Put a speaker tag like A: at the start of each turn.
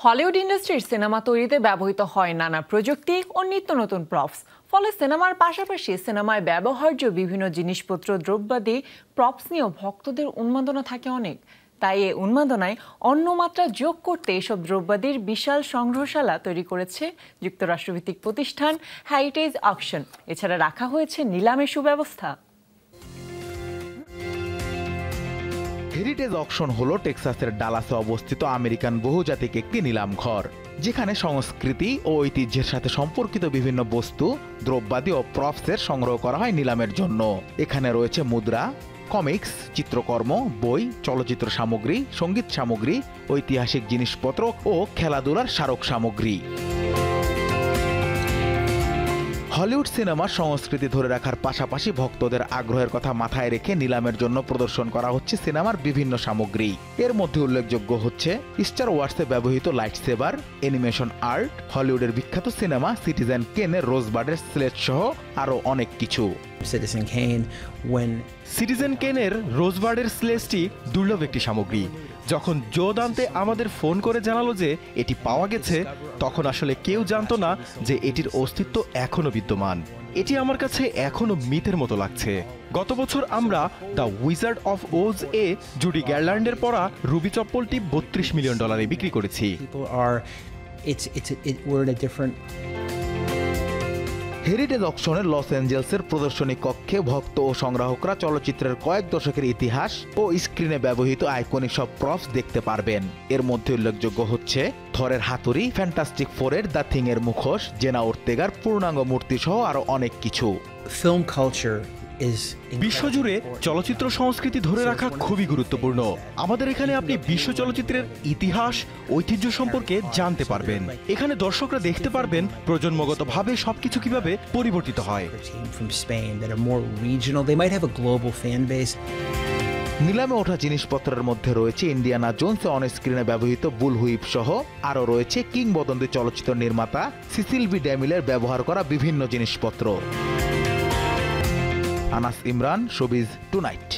A: Hollywood ইন্ডাস্ট্রির cinema তৈরিতে ব্যবহৃত হয় নানা প্রযুক্তি ও নিত্য নতুন প্রপস। ফলে সিনেমার পাশাপাশি সিনেমায় ব্যবহার্য বিভিন্ন জিনিসপত্র দ্রব্যাদি প্রপস নিয়েও ভক্তদের উন্মাদনা থাকে অনেক। তাই এই উন্মাদনায় অন্য মাত্রা যোগ করতে এসব দ্রব্যাদির বিশাল সংগ্রহশালা তৈরি করেছে যুক্তরাষ্ট্রভিত্তিক প্রতিষ্ঠান হেরিটেজ অকশন। এছাড়া রাখা হয়েছে নিলামের সুব্যবস্থা।
B: হেরিটেজ অকশন হলো টেক্সাসের ডালাসে অবস্থিত আমেরিকান বহুজাতিক একটি নিলাম ঘর, যেখানে সংস্কৃতি ও ঐতিহ্যের সাথে সম্পর্কিত বিভিন্ন বস্তু, দ্রব্যাদি ও প্রপসের সংগ্রহ করা হয় নিলামের জন্য। এখানে রয়েছে মুদ্রা, কমিক্স, চিত্রকর্ম, বই, চলচ্চিত্র সামগ্রী, সঙ্গীত সামগ্রী, ঐতিহাসিক জিনিসপত্র ও খেলাধুলার স্মারক সামগ্রী। হলিউড সিনেমার সংস্কৃতি ধরে রাখার পাশাপাশি ভক্তদের আগ্রহের কথা মাথায় রেখে নিলামের জন্য প্রদর্শন করা হচ্ছে সিনেমার বিভিন্ন সামগ্রী। এর মধ্যে উল্লেখযোগ্য হচ্ছে স্টার ওয়ার্সে ব্যবহৃত লাইট সেভার, অ্যানিমেশন আর্ট, হলিউডের বিখ্যাত সিনেমা সিটিজেন কেনের রোজবার্ডের স্লেট সহ আরও অনেক কিছু।
C: সিটিজেন কেনের রোজবার্ডের স্লেটটি দুর্লভ একটি সামগ্রী। যখন জো দান্তে আমাদের ফোন করে জানালো যে এটি পাওয়া গেছে, তখন আসলে কেউ জানতো না যে এটির অস্তিত্ব এখনো বিদ্যমান। এটি আমার কাছে এখনো মিথের মতো লাগছে। গত বছর আমরা দ্য উইজার্ড অফ ওজ এ জুডি গারল্যান্ডের পরা রুবি চপ্পলটি $32 মিলিয়ন বিক্রি করেছি।
B: হেরিটেজ অকশনের লস অ্যাঞ্জেলসের প্রদর্শনী কক্ষে ভক্ত ও সংগ্রাহকরা চলচ্চিত্রের কয়েক দশকের ইতিহাস ও স্ক্রিনে ব্যবহৃত আইকনিক সব প্রপস দেখতে পারবেন। এর মধ্যে উল্লেখযোগ্য হচ্ছে থরের হাতুড়ি, ফ্যান্টাস্টিক ফোরের দ্য থিং এর মুখোশ, জেনা ওর্তেগার পূর্ণাঙ্গ মূর্তি সহ আরো অনেক কিছু।
C: বিশ্বজুড়ে চলচ্চিত্র সংস্কৃতি ধরে রাখা খুবই গুরুত্বপূর্ণ। আমাদের এখানে আপনি বিশ্ব চলচ্চিত্রের ইতিহাস, ঐতিহ্য সম্পর্কে জানতে পারবেন। এখানে দর্শকরা দেখতে পারবেন প্রজন্মগতভাবে সবকিছু কিভাবে পরিবর্তিত হয়।
B: নিলামে ওঠা জিনিসপত্রের মধ্যে রয়েছে ইন্ডিয়ানা জোনস অন স্ক্রিনে ব্যবহৃত বুল হুইপ সহ আরও রয়েছে কিংবদন্তি চলচ্চিত্র নির্মাতা সিসিল বি ড্যামিলের ব্যবহার করা বিভিন্ন জিনিসপত্র। Anas Imran, showbiz tonight.